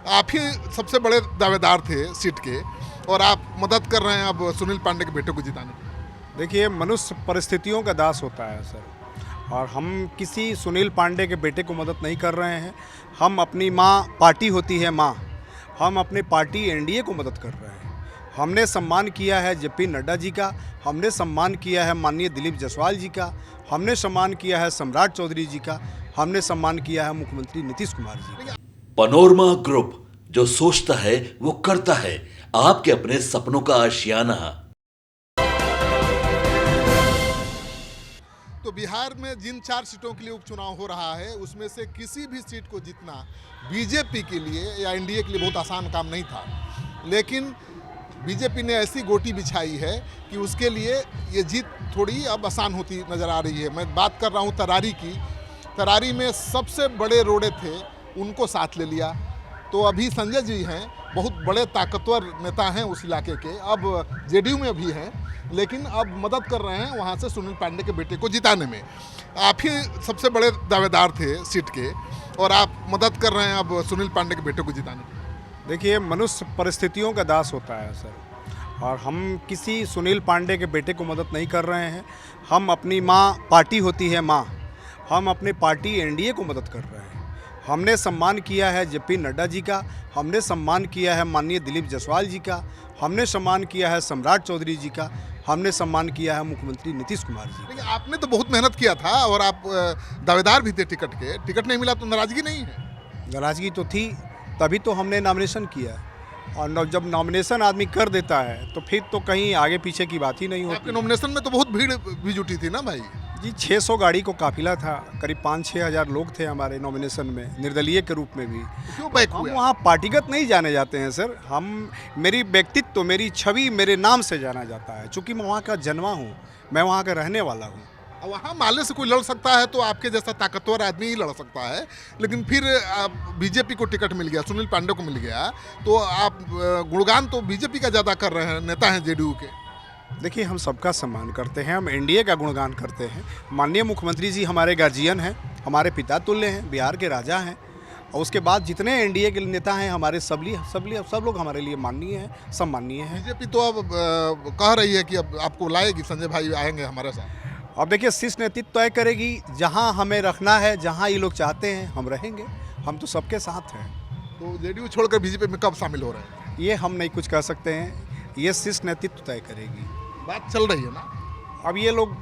आप ही सबसे बड़े दावेदार थे सीट के और आप मदद कर रहे हैं अब सुनील पांडे के बेटे को जिताने में। देखिए, मनुष्य परिस्थितियों का दास होता है सर, और हम किसी सुनील पांडे के बेटे को मदद नहीं कर रहे हैं। हम अपनी माँ, पार्टी होती है माँ, हम अपनी पार्टी एनडीए को मदद कर रहे हैं। हमने सम्मान किया है जेपी नड्डा जी का, हमने सम्मान किया है माननीय दिलीप जायसवाल जी का, हमने सम्मान किया है सम्राट चौधरी जी का, हमने सम्मान किया है मुख्यमंत्री नीतीश कुमार जी का। पनोरमा ग्रुप, जो सोचता है वो करता है। आपके अपने सपनों का आशियाना। तो बिहार में जिन 4 सीटों के लिए उपचुनाव हो रहा है उसमें से किसी भी सीट को जीतना बीजेपी के लिए या एनडीए के लिए बहुत आसान काम नहीं था, लेकिन बीजेपी ने ऐसी गोटी बिछाई है कि उसके लिए ये जीत थोड़ी अब आसान होती नज़र आ रही है। मैं बात कर रहा हूँ तरारी की। तरारी में सबसे बड़े रोड़े थे, उनको साथ ले लिया। तो अभी संजय जी हैं, बहुत बड़े ताकतवर नेता हैं उस इलाके के, अब जेडीयू में भी हैं, लेकिन अब मदद कर रहे हैं वहाँ से सुनील पांडे के बेटे को जिताने में। आप ही सबसे बड़े दावेदार थे सीट के और आप मदद कर रहे हैं अब सुनील पांडे के बेटे को जिताने में। देखिए, मनुष्य परिस्थितियों का दास होता है सर, और हम किसी सुनील पांडे के बेटे को मदद नहीं कर रहे हैं। हम अपनी माँ, पार्टी होती है माँ, हम अपनी पार्टी एनडीए को मदद कर रहे हैं। हमने सम्मान किया है जेपी नड्डा जी का, हमने सम्मान किया है माननीय दिलीप जायसवाल जी का, हमने सम्मान किया है सम्राट चौधरी जी का, हमने सम्मान किया है मुख्यमंत्री नीतीश कुमार जी। लेकिन आपने तो बहुत मेहनत किया था और आप दावेदार भी थे टिकट के, टिकट नहीं मिला तो नाराजगी नहीं है? नाराजगी तो थी, तभी तो हमने नॉमिनेशन किया, और जब नॉमिनेशन आदमी कर देता है तो फिर तो कहीं आगे पीछे की बात ही नहीं होती। आपके नॉमिनेशन में तो बहुत भीड़ भी जुटी थी ना भाई? जी, 600 गाड़ी को काफिला था, करीब 5-6 हज़ार लोग थे हमारे नॉमिनेशन में, निर्दलीय के रूप में भी। क्यों बैक हम हुए? वहाँ पार्टीगत नहीं जाने जाते हैं सर, हम, मेरी व्यक्तित्व, मेरी छवि मेरे नाम से जाना जाता है, चूँकि मैं वहाँ का जन्मा हूँ, मैं वहाँ का रहने वाला हूँ। वहाँ माले से कोई लड़ सकता है तो आपके जैसा ताकतवर आदमी ही लड़ सकता है, लेकिन फिर बीजेपी को टिकट मिल गया, सुनील पांडे को मिल गया, तो आप गुणगान तो बीजेपी का ज़्यादा कर रहे हैं, नेता हैं जेडीयू के। देखिए, हम सबका सम्मान करते हैं, हम एनडीए का गुणगान करते हैं। माननीय मुख्यमंत्री जी हमारे गार्जियन हैं, हमारे पिता तुल्य हैं, बिहार के राजा हैं, और उसके बाद जितने एनडीए के नेता हैं हमारे सब लोग हमारे लिए माननीय हैं, सम्माननीय हैं। बीजेपी तो अब कह रही है कि अब आपको लाएगी, संजय भाई आएंगे हमारे साथ। अब देखिए, शीर्ष नेतृत्व तय करेगी, जहां हमें रखना है, जहां ये लोग चाहते हैं हम रहेंगे, हम तो सबके साथ हैं। तो जेडीयू छोड़कर बीजेपी में कब शामिल हो रहे हैं? ये हम नहीं कुछ कह सकते हैं, ये शीर्ष नेतृत्व तय करेगी। बात चल रही है ना? अब ये लोग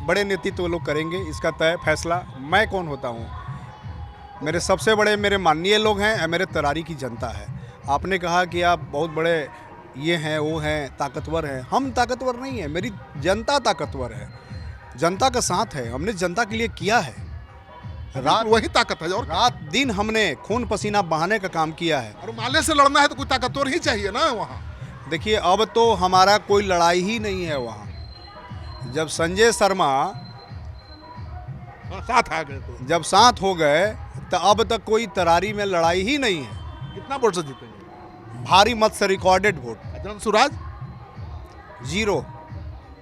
बड़े नेतृत्व लोग करेंगे, इसका तय फैसला मैं कौन होता हूँ? मेरे सबसे बड़े मेरे माननीय लोग हैं, मेरे तरारी की जनता है। आपने कहा कि आप बहुत बड़े ये हैं, वो हैं, ताकतवर हैं। हम ताकतवर नहीं हैं, मेरी जनता ताकतवर है, जनता का साथ है, हमने जनता के लिए किया है। रात वही ताकत है और रात दिन हमने खून पसीना बहाने का काम किया है। और माले से लड़ना है तो कोई ताकतवर ही चाहिए ना वहाँ। देखिए, अब तो हमारा कोई लड़ाई ही नहीं है वहाँ। जब संजय शर्मा साथ आ गए तो जब साथ हो गए तो अब तक कोई तरारी में लड़ाई ही नहीं है। कितना वोट से जीतेंगे? भारी मत से रिकॉर्डेड वोट, जनसुराज 0।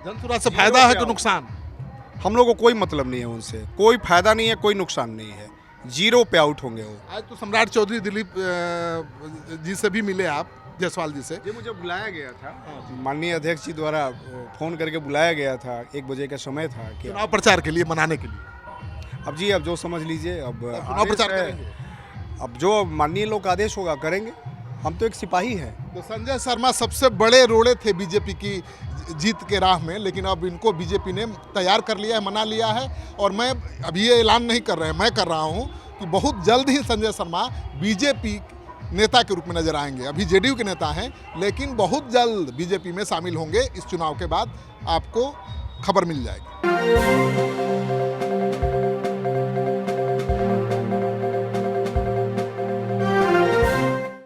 जनसुराज से फायदा है कि नुकसान? हम लोगों को कोई मतलब नहीं है उनसे, कोई फायदा नहीं है, कोई नुकसान नहीं है, 0 पे आउट होंगे वो। आज तो सम्राट चौधरी दिलीप जी से भी मिले आप, जायसवाल जी से? ये मुझे बुलाया गया था, माननीय अध्यक्ष जी द्वारा फ़ोन करके बुलाया गया था, 1 बजे का समय था कि चुनाव प्रचार के लिए, मनाने के लिए। अब जी, अब जो समझ लीजिए, अब चुनाव प्रचार करेंगे? अब जो माननीय लोग का आदेश होगा करेंगे, हम तो एक सिपाही हैं। तो संजय शर्मा सबसे बड़े रोड़े थे बीजेपी की जीत के राह में, लेकिन अब इनको बीजेपी ने तैयार कर लिया है, मना लिया है। और मैं अभी ये ऐलान नहीं कर रहे हैं, मैं कर रहा हूँ कि बहुत जल्द ही संजय शर्मा बीजेपी नेता के रूप में नजर आएंगे। अभी जेडीयू के नेता हैं, लेकिन बहुत जल्द बीजेपी में शामिल होंगे। इस चुनाव के बाद आपको खबर मिल जाएगी।